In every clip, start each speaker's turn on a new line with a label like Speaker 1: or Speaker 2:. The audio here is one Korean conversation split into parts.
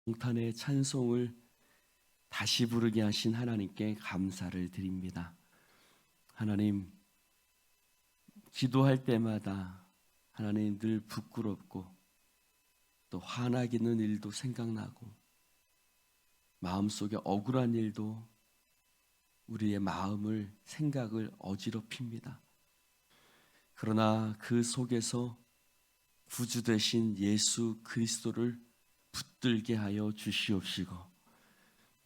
Speaker 1: 동탄의 찬송을 다시 부르게 하신 하나님께 감사를 드립니다. 하나님, 기도할 때마다 하나님 늘 부끄럽고 또 화나기는 일도 생각나고 마음속에 억울한 일도 우리의 마음을, 생각을 어지럽힙니다. 그러나 그 속에서 구주 되신 예수 그리스도를 붙들게 하여 주시옵시고,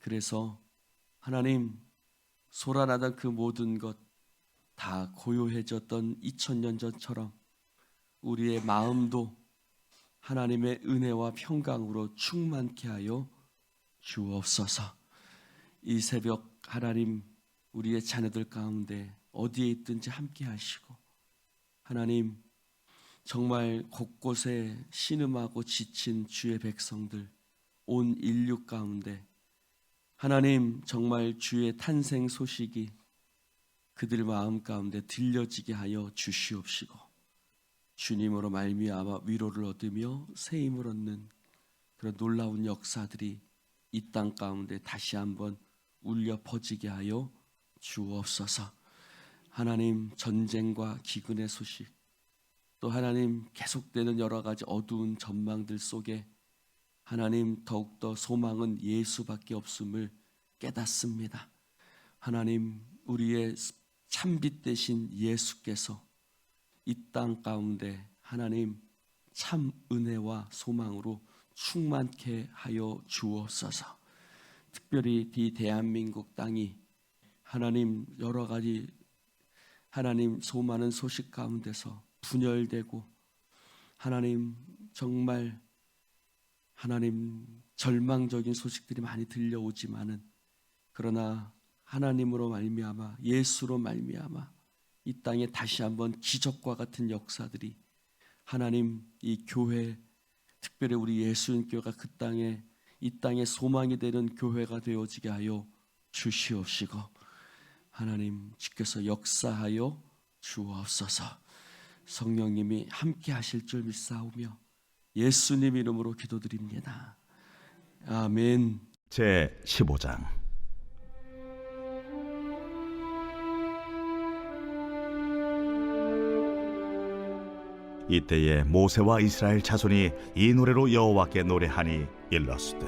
Speaker 1: 그래서 하나님, 소란하던 그 모든 것 다 고요해졌던 2000년 전처럼 우리의 마음도 하나님의 은혜와 평강으로 충만케 하여 주옵소서. 이 새벽 하나님, 우리의 자녀들 가운데 어디에 있든지 함께 하시고, 하나님, 정말 곳곳에 신음하고 지친 주의 백성들, 온 인류 가운데 하나님, 정말 주의 탄생 소식이 그들 마음 가운데 들려지게 하여 주시옵시고, 주님으로 말미암아 위로를 얻으며 새 힘을 얻는 그런 놀라운 역사들이 이 땅 가운데 다시 한번 울려 퍼지게 하여 주옵소서. 하나님, 전쟁과 기근의 소식, 또 하나님 계속되는 여러 가지 어두운 전망들 속에 하나님, 더욱더 소망은 예수밖에 없음을 깨닫습니다. 하나님, 우리의 참빛 되신 예수께서 이 땅 가운데 하나님 참 은혜와 소망으로 충만케 하여 주옵소서. 특별히 이 대한민국 땅이 하나님 여러 가지 하나님 수많은 소식 가운데서 분열되고 하나님 정말 하나님 절망적인 소식들이 많이 들려오지만은, 그러나 하나님으로 말미암아, 예수로 말미암아 이 땅에 다시 한번 기적과 같은 역사들이 하나님, 이 교회, 특별히 우리 예수님교회가 그 땅에 이 땅에 소망이 되는 교회가 되어지게 하여 주시옵시고, 하나님 주께서 역사하여 주옵소서. 성령님이 함께 하실 줄 믿사오며 예수님 이름으로 기도드립니다. 아멘.
Speaker 2: 제 15장. 이때에 모세와 이스라엘 자손이 이 노래로 여호와께 노래하니 일렀으되,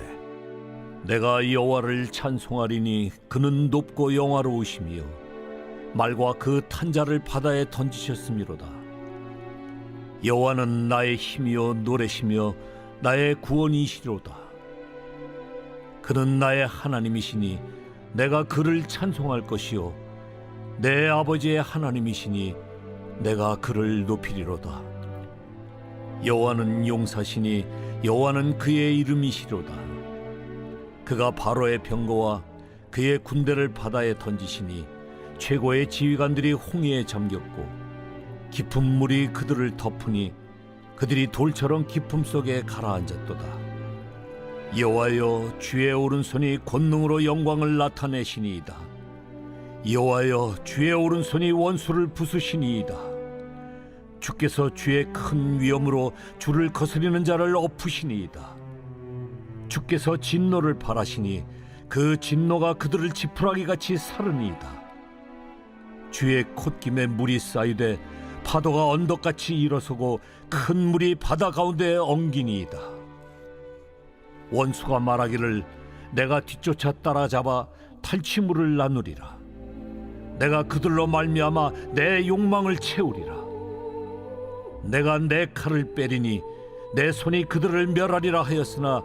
Speaker 3: 내가 여호와를 찬송하리니 그는 높고 영화로우시며 말과 그 탄자를 바다에 던지셨음이로다. 여호와는 나의 힘이요 노래시며 나의 구원이시로다. 그는 나의 하나님이시니 내가 그를 찬송할 것이요 내 아버지의 하나님이시니 내가 그를 높이리로다. 여호와는 용사시니 여호와는 그의 이름이시로다. 그가 바로의 병거와 그의 군대를 바다에 던지시니 최고의 지휘관들이 홍해에 잠겼고 깊은 물이 그들을 덮으니 그들이 돌처럼 깊음 속에 가라앉았도다. 여호와여, 주의 오른손이 권능으로 영광을 나타내시니이다. 여호와여, 주의 오른손이 원수를 부수시니이다. 주께서 주의 큰 위엄으로 주를 거스리는 자를 엎으시니이다. 주께서 진노를 발하시니 그 진노가 그들을 지푸라기같이 사르니이다. 주의 콧김에 물이 쌓이되 파도가 언덕같이 일어서고 큰 물이 바다 가운데 엉기니이다. 원수가 말하기를 내가 뒤쫓아 따라잡아 탈취물을 나누리라. 내가 그들로 말미암아 내 욕망을 채우리라. 내가 내 칼을 빼리니 내 손이 그들을 멸하리라 하였으나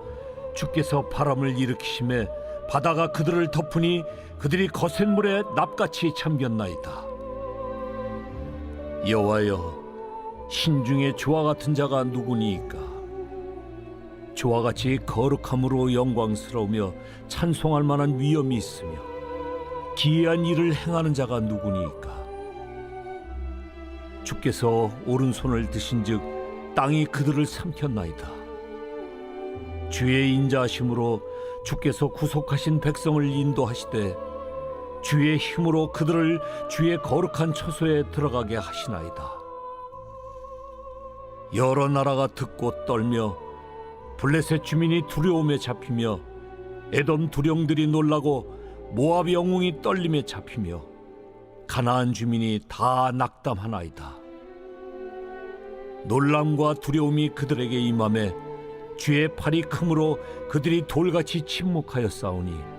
Speaker 3: 주께서 바람을 일으키심에 바다가 그들을 덮으니 그들이 거센 물에 납같이 잠겼나이다. 여호와여, 신중에 주와 같은 자가 누구니이까? 주와 같이 거룩함으로 영광스러우며 찬송할 만한 위엄이 있으며 기이한 일을 행하는 자가 누구니이까? 주께서 오른손을 드신즉 땅이 그들을 삼켰나이다. 주의 인자하심으로 주께서 구속하신 백성을 인도하시되 주의 힘으로 그들을 주의 거룩한 처소에 들어가게 하시나이다. 여러 나라가 듣고 떨며 블레셋 주민이 두려움에 잡히며 에돔 두령들이 놀라고 모압 영웅이 떨림에 잡히며 가나안 주민이 다 낙담하나이다. 놀람과 두려움이 그들에게 임하매 주의 팔이 크므로 그들이 돌같이 침묵하여 싸우니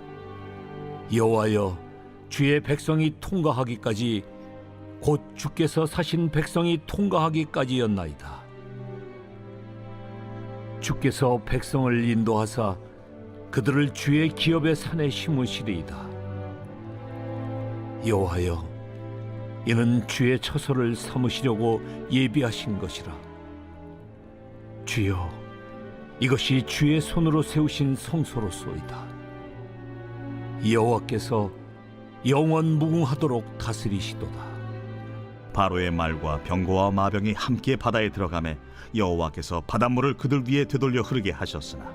Speaker 3: 여호와여, 주의 백성이 통과하기까지 곧 주께서 사신 백성이 통과하기까지였나이다. 주께서 백성을 인도하사 그들을 주의 기업의 산에 심으시리이다. 여호와여, 이는 주의 처소를 삼으시려고 예비하신 것이라. 주여, 이것이 주의 손으로 세우신 성소로소이다. 여호와께서 영원 무궁하도록 다스리시도다.
Speaker 2: 바로의 말과 병거와 마병이 함께 바다에 들어가매 여호와께서 바닷물을 그들 위에 되돌려 흐르게 하셨으나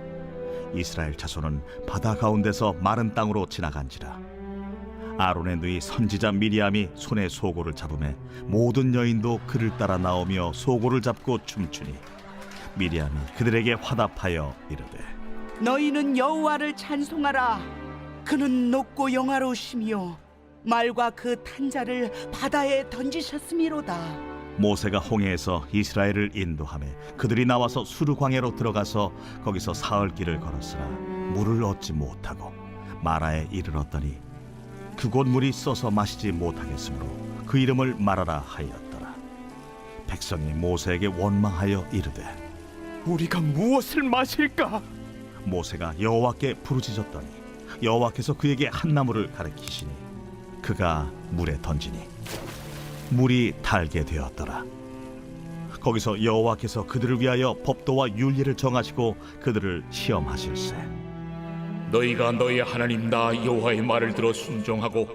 Speaker 2: 이스라엘 자손은 바다 가운데서 마른 땅으로 지나간지라. 아론의 누이 선지자 미리암이 손에 소고를 잡으매 모든 여인도 그를 따라 나오며 소고를 잡고 춤추니 미리암이 그들에게 화답하여 이르되
Speaker 4: 너희는 여호와를 찬송하라. 그는 높고 영화로우시며 말과 그 탄자를 바다에 던지셨음이로다.
Speaker 2: 모세가 홍해에서 이스라엘을 인도하며 그들이 나와서 수르 광야로 들어가서 거기서 사흘 길을 걸었으나 물을 얻지 못하고 마라에 이르렀더니 그곳 물이 써서 마시지 못하겠으므로 그 이름을 마라라 하였더라. 백성이 모세에게 원망하여 이르되
Speaker 5: 우리가 무엇을 마실까?
Speaker 2: 모세가 여호와께 부르짖었더니 여호와께서 그에게 한 나무를 가리키시니 그가 물에 던지니 물이 달게 되었더라. 거기서 여호와께서 그들을 위하여 법도와 율례를 정하시고 그들을 시험하실세.
Speaker 6: 너희가 너희 하나님 나 여호와의 말을 들어 순종하고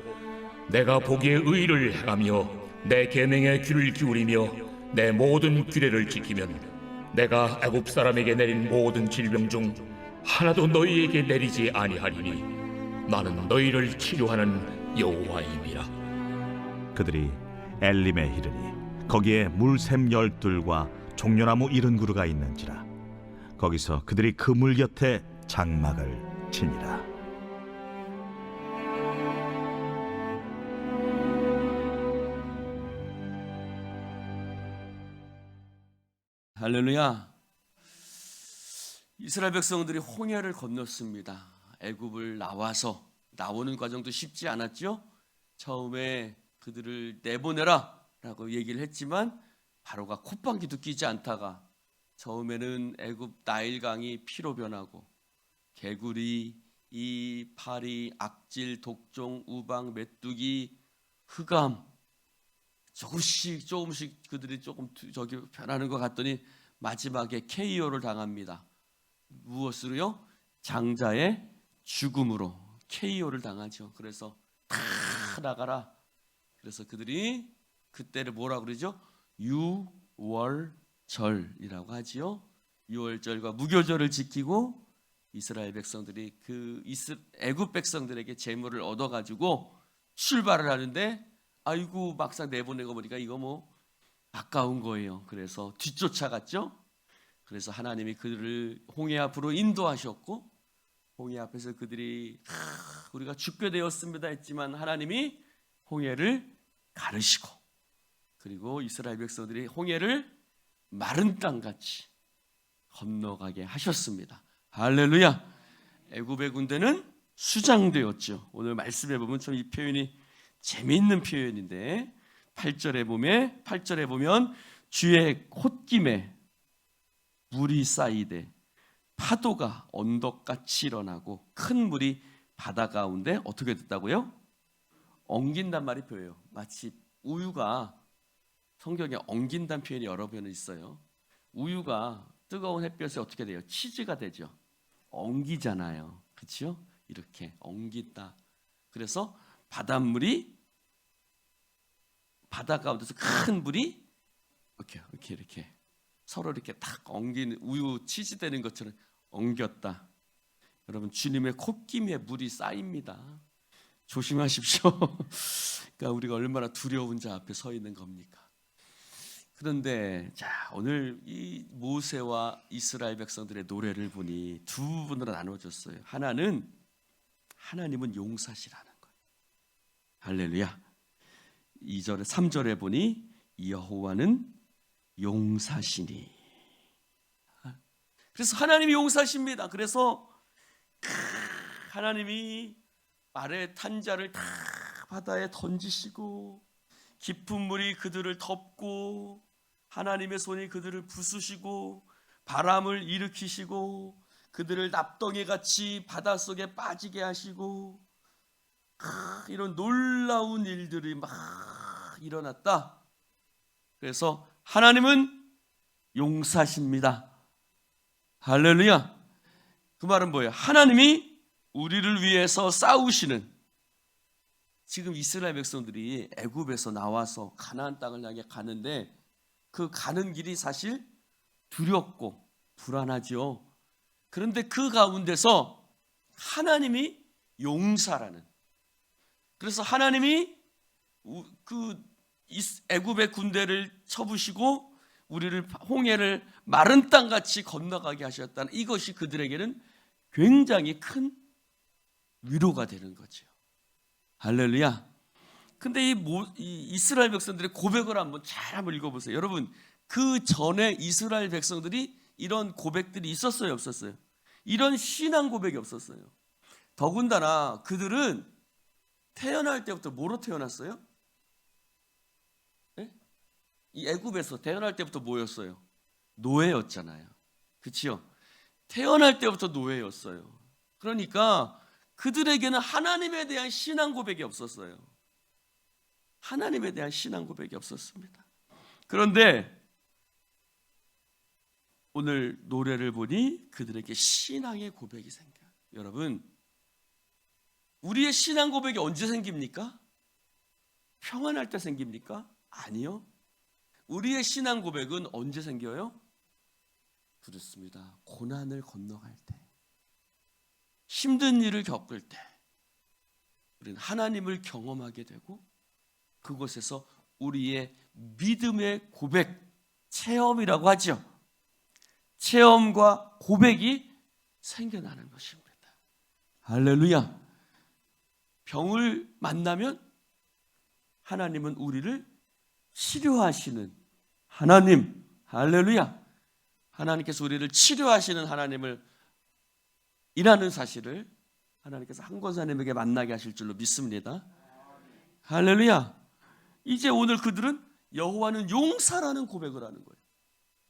Speaker 6: 내가 보기에 의를 행하며 내 계명에 귀를 기울이며 내 모든 규례를 지키면 내가 애굽 사람에게 내린 모든 질병 중 하나도 너희에게 내리지 아니하리니 나는 너희를 치료하는 여호와임이라.
Speaker 2: 그들이 엘림에 이르니 거기에 물샘 12과 종려나무 70그루가 있는지라. 거기서 그들이 그 물 곁에 장막을 치니라.
Speaker 1: 할렐루야. 이스라엘 백성들이 홍해를 건넜습니다. 애굽을 나오는 과정도 쉽지 않았죠. 처음에 그들을 내보내라 라고 얘기를 했지만 바로가 콧방귀도 끼지 않다가 처음에는 애굽 나일강이 피로 변하고 개구리, 이 파리, 악질, 독종, 우방, 메뚜기, 흑암 조금씩 그들이 조금 저기 변하는 것 같더니 마지막에 KO를 당합니다. 무엇으로요? 장자의 죽음으로 KO를 당하죠. 그래서 다 나가라. 그래서 그들이 그때를 뭐라고 그러죠? 유월절이라고 하지요. 유월절과 무교절을 지키고 이스라엘 백성들이 그 애굽 백성들에게 재물을 얻어가지고 출발을 하는데 아이고 막상 내보내고 보니까 이거 뭐 아까운 거예요. 그래서 뒤쫓아갔죠. 그래서 하나님이 그들을 홍해 앞으로 인도하셨고 홍해 앞에서 그들이 우리가 죽게 되었습니다 했지만 하나님이 홍해를 가르시고 그리고 이스라엘 백성들이 홍해를 마른 땅같이 건너가게 하셨습니다. 할렐루야. 애굽의 군대는 수장되었죠. 오늘 말씀해 보면 참 이 표현이 재미있는 표현인데 8절에 보면 주의 콧김에 물이 쌓이되 파도가 언덕같이 일어나고 큰 물이 바다 가운데 어떻게 됐다고요? 엉긴단 말이 보여요. 마치 우유가 성경에 엉긴다는 표현이 여러 번 있어요. 우유가 뜨거운 햇볕에 어떻게 돼요? 치즈가 되죠. 엉기잖아요. 그렇죠? 이렇게 엉긴다. 그래서 바닷물이 바다 가운데서 큰 물이 이렇게 서로 이렇게 딱 엉기는 우유 치즈 되는 것처럼 엉겼다. 여러분 주님의 콧김에 물이 쌓입니다. 조심하십시오. 그러니까 우리가 얼마나 두려운 자 앞에 서 있는 겁니까? 그런데 자, 오늘 이 모세와 이스라엘 백성들의 노래를 보니 두 부분으로 나눠졌어요. 하나는 하나님은 용사시라는 거예요. 할렐루야. 2절에 3절에 보니 여호와는 용사시니. 그래서 하나님이 용사십니다. 그래서 하나님이 아래 탄자를 다 바다에 던지시고 깊은 물이 그들을 덮고 하나님의 손이 그들을 부수시고 바람을 일으키시고 그들을 납덩이같이 바닷속에 빠지게 하시고 이런 놀라운 일들이 막 일어났다. 그래서 하나님은 용사십니다. 할렐루야. 그 말은 뭐예요? 하나님이 우리를 위해서 싸우시는, 지금 이스라엘 백성들이 애굽에서 나와서 가나안 땅을 향해 가는데 그 가는 길이 사실 두렵고 불안하죠. 그런데 그 가운데서 하나님이 용사라는, 그래서 하나님이 그 애굽의 군대를 쳐부시고 우리를 홍해를 마른 땅같이 건너가게 하셨다는 이것이 그들에게는 굉장히 큰 위로가 되는 거죠. 할렐루야. 근데 이 이스라엘 백성들의 고백을 한번 읽어보세요. 여러분, 그 전에 이스라엘 백성들이 이런 고백들이 있었어요, 없었어요? 이런 신앙 고백이 없었어요. 더군다나 그들은 태어날 때부터 뭐로 태어났어요? 네? 이 애굽에서 태어날 때부터 뭐였어요? 노예였잖아요. 그렇죠? 태어날 때부터 노예였어요. 그러니까 그들에게는 하나님에 대한 신앙 고백이 없었어요. 하나님에 대한 신앙 고백이 없었습니다. 그런데 오늘 노래를 보니 그들에게 신앙의 고백이 생겨요. 여러분, 우리의 신앙 고백이 언제 생깁니까? 평안할 때 생깁니까? 아니요. 우리의 신앙 고백은 언제 생겨요? 그렇습니다. 고난을 건너갈 때, 힘든 일을 겪을 때 우리는 하나님을 경험하게 되고 그곳에서 우리의 믿음의 고백, 체험이라고 하죠. 체험과 고백이 생겨나는 것입니다. 할렐루야. 병을 만나면 하나님은 우리를 치료하시는 하나님. 할렐루야. 하나님께서 우리를 치료하시는 하나님을 이라는 사실을 하나님께서 한 권사님에게 만나게 하실 줄로 믿습니다. 할렐루야. 이제 오늘 그들은 여호와는 용사라는 고백을 하는 거예요.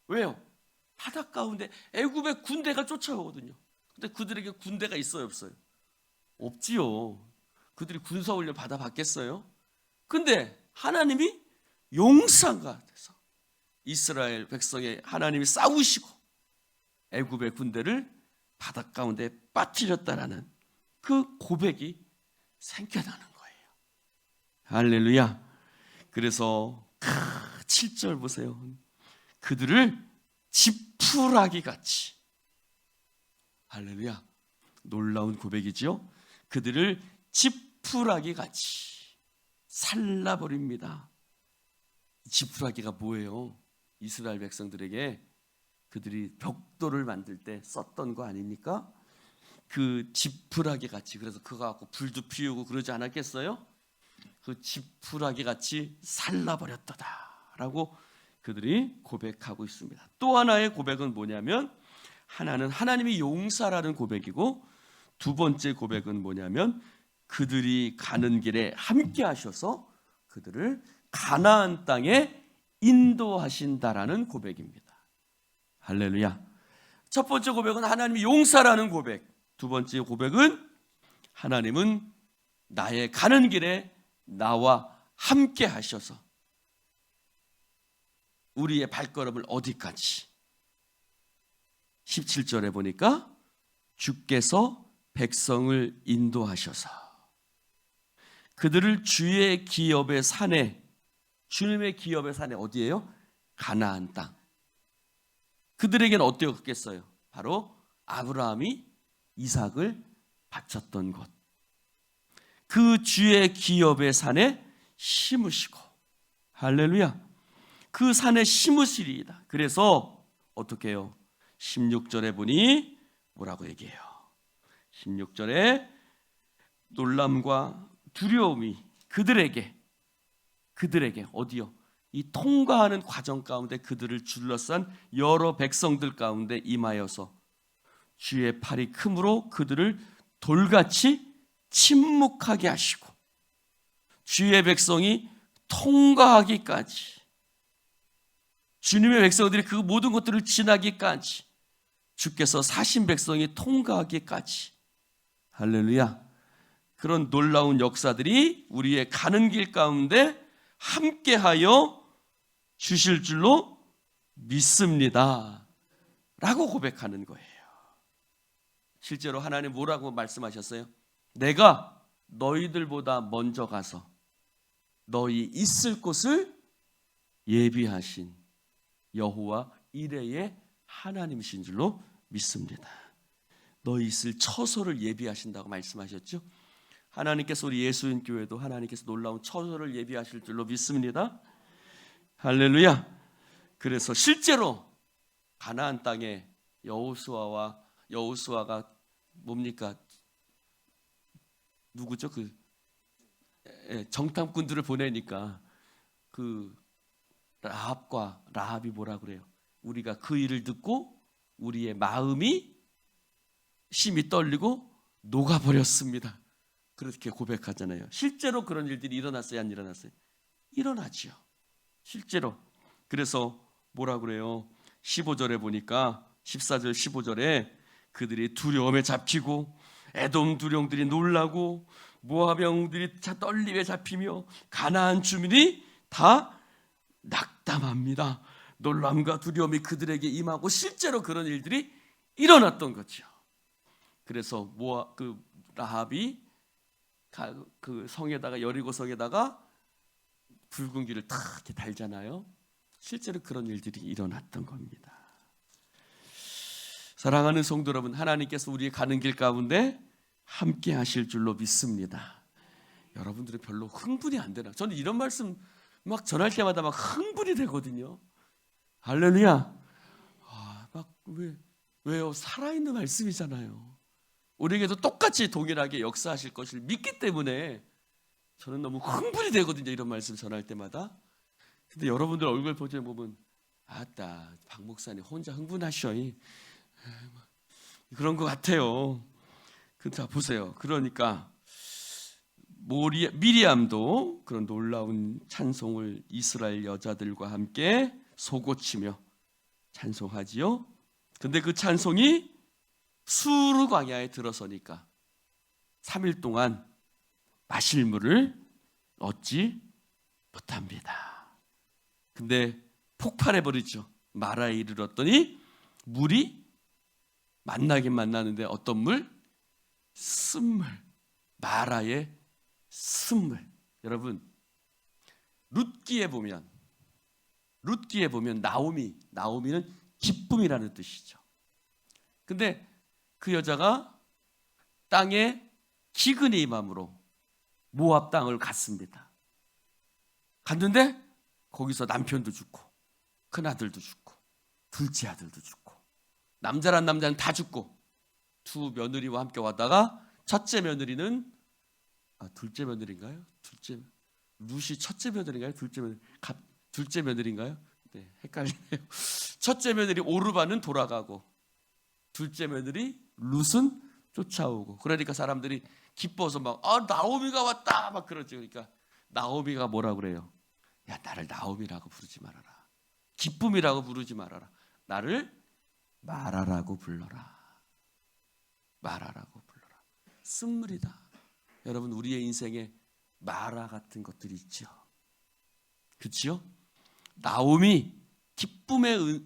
Speaker 1: 왜요? 바닷 가운데 애굽의 군대가 쫓아오거든요. 근데 그들에게 군대가 있어요, 없어요? 없지요. 그들이 군사훈련 받아봤겠어요? 근데 하나님이 용사가 돼서 이스라엘 백성의 하나님이 싸우시고 애굽의 군대를 바닷 가운데 빠뜨렸다라는 그 고백이 생겨나는 거예요. 할렐루야. 그래서 7절 보세요. 그들을 지푸라기 같이, 할렐루야, 놀라운 고백이죠. 그들을 지푸라기 같이 살라버립니다. 지푸라기가 뭐예요? 이스라엘 백성들에게 그들이 벽돌을 만들 때 썼던 거 아닙니까? 그 지푸라기 같이, 그래서 그거 갖고 불도 피우고 그러지 않았겠어요? 그 지푸라기 같이 살라버렸다라고 그들이 고백하고 있습니다. 또 하나의 고백은 뭐냐면, 하나는 하나님이 용사라는 고백이고, 두 번째 고백은 뭐냐면 그들이 가는 길에 함께 하셔서 그들을 가나안 땅에 인도하신다라는 고백입니다. 할렐루야. 첫 번째 고백은 하나님이 용사라는 고백, 두 번째 고백은 하나님은 나의 가는 길에 나와 함께 하셔서 우리의 발걸음을 어디까지, 17절에 보니까 주께서 백성을 인도하셔서 그들을 주의 기업의 산에, 주님의 기업의 산에 어디예요? 가나안 땅. 그들에게는 어때였겠어요? 바로 아브라함이 이삭을 바쳤던 곳, 그 주의 기업의 산에 심으시고, 할렐루야, 그 산에 심으시리이다. 그래서 어떻게 해요? 16절에 보니 뭐라고 얘기해요? 16절에 놀람과 두려움이 그들에게 어디요? 이 통과하는 과정 가운데 그들을 둘러싼 여러 백성들 가운데 임하여서 주의 팔이 크므로 그들을 돌같이 침묵하게 하시고 주의 백성이 통과하기까지, 주님의 백성들이 그 모든 것들을 지나기까지, 주께서 사신 백성이 통과하기까지, 할렐루야, 그런 놀라운 역사들이 우리의 가는 길 가운데 함께하여 주실 줄로 믿습니다 라고 고백하는 거예요. 실제로 하나님 뭐라고 말씀하셨어요? 내가 너희들보다 먼저 가서 너희 있을 곳을 예비하신 여호와 이레의 하나님이신 줄로 믿습니다. 너희 있을 처소를 예비하신다고 말씀하셨죠. 하나님께서 우리 예수인교회도 하나님께서 놀라운 처소를 예비하실 줄로 믿습니다. 할렐루야. 그래서 실제로 가나안 땅에 여호수아가 뭡니까? 누구죠? 정탐꾼들을 보내니까 그 라합이 뭐라 그래요? 우리가 그 일을 듣고 우리의 마음이 심히 떨리고 녹아버렸습니다. 그렇게 고백하잖아요. 실제로 그런 일들이 일어났어요? 안 일어났어요? 일어나지요. 실제로. 그래서 뭐라 그래요? 15절에 보니까 14절 15절에 그들이 두려움에 잡히고 에돔 두령들이 놀라고 모압 영웅들이 떨림에 잡히며 가나안 주민이 다 낙담합니다. 놀람과 두려움이 그들에게 임하고 실제로 그런 일들이 일어났던 거죠. 그래서 라합이 그 성에다가, 여리고 성에다가 붉은 길을 탁 이렇게 달잖아요. 실제로 그런 일들이 일어났던 겁니다. 사랑하는 성도 여러분, 하나님께서 우리의 가는 길 가운데 함께 하실 줄로 믿습니다. 여러분들은 별로 흥분이 안 되나? 저는 이런 말씀 막 전할 때마다 막 흥분이 되거든요. 할렐루야. 왜요? 살아있는 말씀이잖아요. 우리에게도 똑같이 동일하게 역사하실 것을 믿기 때문에 저는 너무 흥분이 되거든요. 이런 말씀 전할 때마다. 근데 여러분들 얼굴 보면 아따, 박 목사님 혼자 흥분하셔. 그런 것 같아요. 자, 보세요. 그러니까 미리암도 그런 놀라운 찬송을 이스라엘 여자들과 함께 소고치며 찬송하지요. 근데 그 찬송이 수르 광야에 들어서니까 3일 동안 마실 물을 얻지 못합니다. 근데 폭발해버리죠. 마라에 이르렀더니 물이 만나긴 만나는데 어떤 물? 쓴물. 마라의 쓴물. 여러분, 룻기에 보면 나오미는 기쁨이라는 뜻이죠. 근데 그 여자가 땅에 기근이 임함으로 모압 땅을 갔습니다. 갔는데 거기서 남편도 죽고 큰아들도 죽고 둘째 아들도 죽고 남자란 남자는 다 죽고 두 며느리와 함께 왔다가 첫째 며느리는 둘째 며느리인가요? 룻이 첫째 며느리인가요? 둘째 며느리인가요? 네, 헷갈리네요. 첫째 며느리 오르바는 돌아가고 둘째 며느리 룻은 쫓아오고, 그러니까 사람들이 기뻐서 막 나오미가 왔다 막 그러죠. 그러니까 나오미가 뭐라 그래요? 야, 나를 나오미라고 부르지 말아라. 기쁨이라고 부르지 말아라. 나를 마라라고 불러라. 마라라고 불러라. 쓴물이다. 여러분, 우리의 인생에 마라 같은 것들이 있죠. 그렇죠? 나오미 기쁨의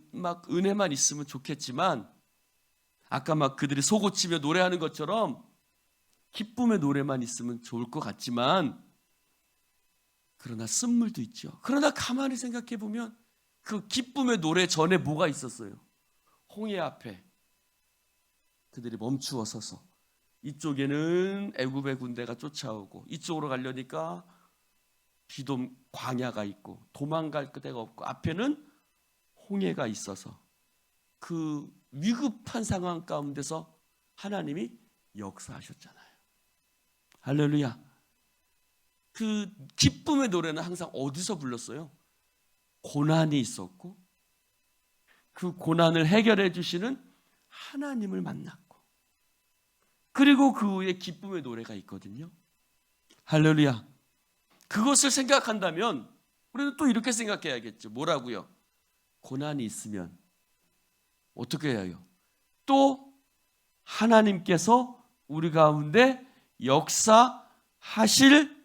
Speaker 1: 은혜만 있으면 좋겠지만, 아까 막 그들이 소고치며 노래하는 것처럼 기쁨의 노래만 있으면 좋을 것 같지만, 그러나 쓴물도 있죠. 그러나 가만히 생각해 보면 그 기쁨의 노래 전에 뭐가 있었어요? 홍해 앞에 그들이 멈추어 서서 이쪽에는 애굽의 군대가 쫓아오고 이쪽으로 가려니까 비돔 광야가 있고 도망갈 데가 없고 앞에는 홍해가 있어서 그 위급한 상황 가운데서 하나님이 역사하셨잖아요. 할렐루야. 그 기쁨의 노래는 항상 어디서 불렀어요? 고난이 있었고 그 고난을 해결해 주시는 하나님을 만났고 그리고 그 후에 기쁨의 노래가 있거든요. 할렐루야. 그것을 생각한다면 우리는 또 이렇게 생각해야겠죠. 뭐라고요? 고난이 있으면 어떻게 해야 해요? 또 하나님께서 우리 가운데 역사하실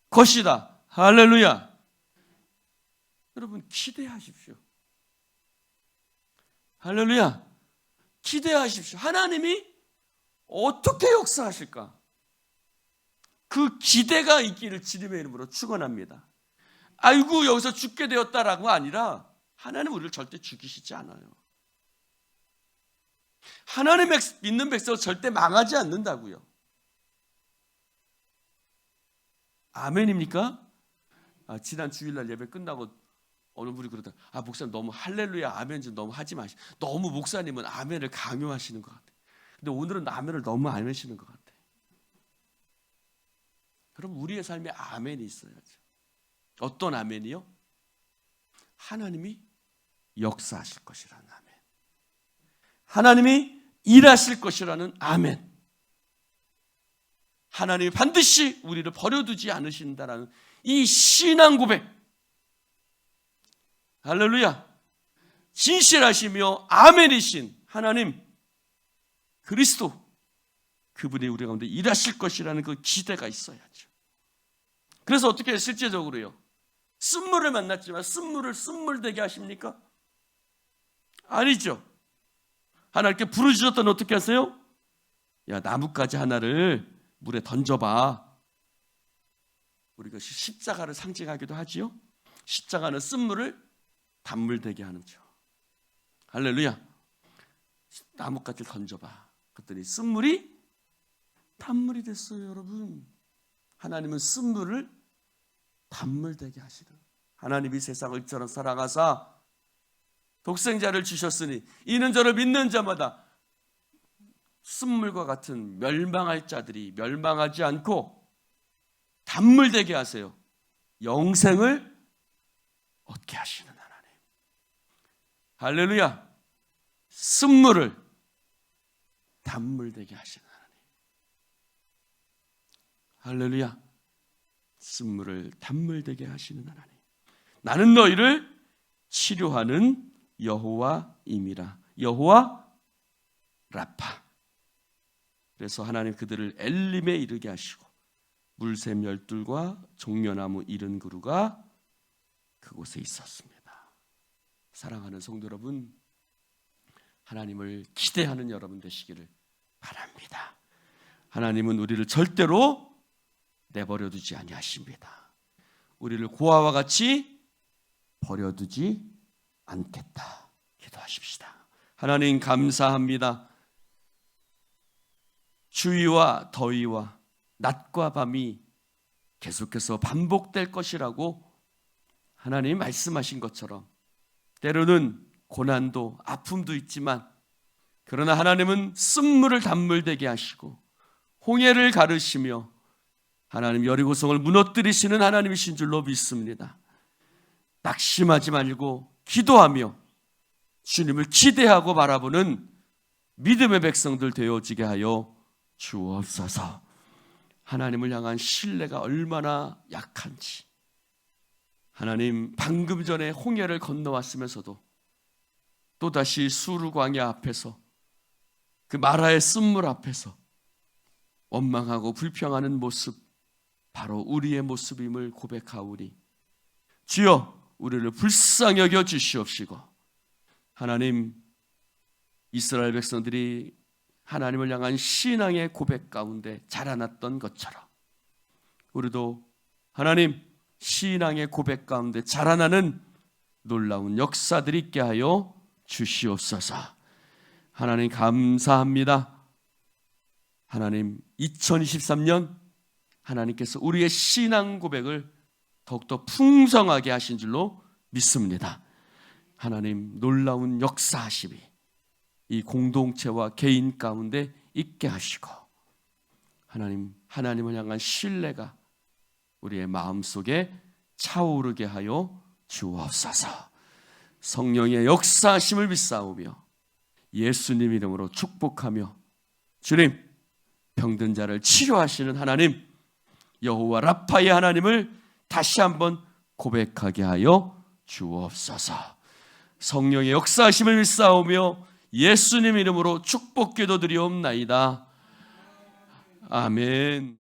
Speaker 1: 것이다. 할렐루야. 여러분 기대하십시오. 할렐루야. 기대하십시오. 하나님이 어떻게 역사하실까? 그 기대가 있기를 주님의 이름으로 축원합니다. 아이고 여기서 죽게 되었다라고 아니라 하나님 우리를 절대 죽이시지 않아요. 하나님 믿는 백성은 절대 망하지 않는다고요. 아멘입니까? 지난 주일날 예배 끝나고 어느 분이 그러더라. 목사님 너무 할렐루야 아멘 좀 너무 하지 마시고 너무 목사님은 아멘을 강요하시는 것 같아요. 근데 오늘은 아멘을 너무 안 하시는 것 같아요. 그럼 우리의 삶에 아멘이 있어야죠. 어떤 아멘이요? 하나님이 역사하실 것이라는 아멘. 하나님이 일하실 것이라는 아멘. 하나님이 반드시 우리를 버려두지 않으신다라는 이 신앙 고백. 할렐루야. 진실하시며 아멘이신 하나님 그리스도 그분이 우리 가운데 일하실 것이라는 그 기대가 있어야죠. 그래서 어떻게 해요? 실제적으로요. 쓴물을 만났지만 쓴물을 쓴물되게 하십니까? 아니죠. 하나님께 부르짖었더니 어떻게 하세요? 야 나뭇가지 하나를 물에 던져봐. 우리가 십자가를 상징하기도 하지요. 십자가는 쓴물을 단물되게 하는 죠. 할렐루야. 나뭇가지를 던져봐. 그랬더니 쓴물이 단물이 됐어요. 여러분 하나님은 쓴물을 단물되게 하시는 하나님이 세상을 이처럼 사랑하사 독생자를 주셨으니 이는 저를 믿는 자마다 쓴물과 같은 멸망할 자들이 멸망하지 않고 단물되게 하세요. 영생을 얻게 하시는 하나님. 할렐루야. 쓴물을 단물되게 하시는 하나님. 할렐루야. 쓴물을 단물되게 하시는 하나님. 나는 너희를 치료하는 여호와임이라. 여호와 라파. 그래서 하나님 그들을 엘림에 이르게 하시고 물샘 12과 종려나무 70그루가 그곳에 있었습니다. 사랑하는 성도 여러분, 하나님을 기대하는 여러분 되시기를 바랍니다. 하나님은 우리를 절대로 내버려두지 아니하십니다. 우리를 고아와 같이 버려두지 않겠다. 기도하십시다. 하나님 감사합니다. 추위와 더위와 낮과 밤이 계속해서 반복될 것이라고 하나님 말씀하신 것처럼 때로는 고난도 아픔도 있지만 그러나 하나님은 쓴물을 단물되게 하시고 홍해를 가르시며 하나님 여리고성을 무너뜨리시는 하나님이신 줄로 믿습니다. 낙심하지 말고 기도하며 주님을 기대하고 바라보는 믿음의 백성들 되어지게 하여 주옵소서. 하나님을 향한 신뢰가 얼마나 약한지 하나님 방금 전에 홍해를 건너왔으면서도 또다시 수르 광야 앞에서 그 마라의 쓴물 앞에서 원망하고 불평하는 모습 바로 우리의 모습임을 고백하오니 주여 우리를 불쌍히 여겨 주시옵시고 하나님 이스라엘 백성들이 하나님을 향한 신앙의 고백 가운데 자라났던 것처럼 우리도 하나님 신앙의 고백 가운데 자라나는 놀라운 역사들이 있게 하여 주시옵소서. 하나님 감사합니다. 하나님 2023년 하나님께서 우리의 신앙 고백을 더욱더 풍성하게 하신 줄로 믿습니다. 하나님 놀라운 역사하심이 이 공동체와 개인 가운데 있게 하시고 하나님을 향한 신뢰가 우리의 마음속에 차오르게 하여 주옵소서. 성령의 역사하심을 믿사오며 예수님 이름으로 축복하며 주님, 병든 자를 치료하시는 하나님 여호와 라파의 하나님을 다시 한번 고백하게 하여 주옵소서. 성령의 역사하심을 믿사오며 예수님 이름으로 축복 기도드리옵나이다. 아멘.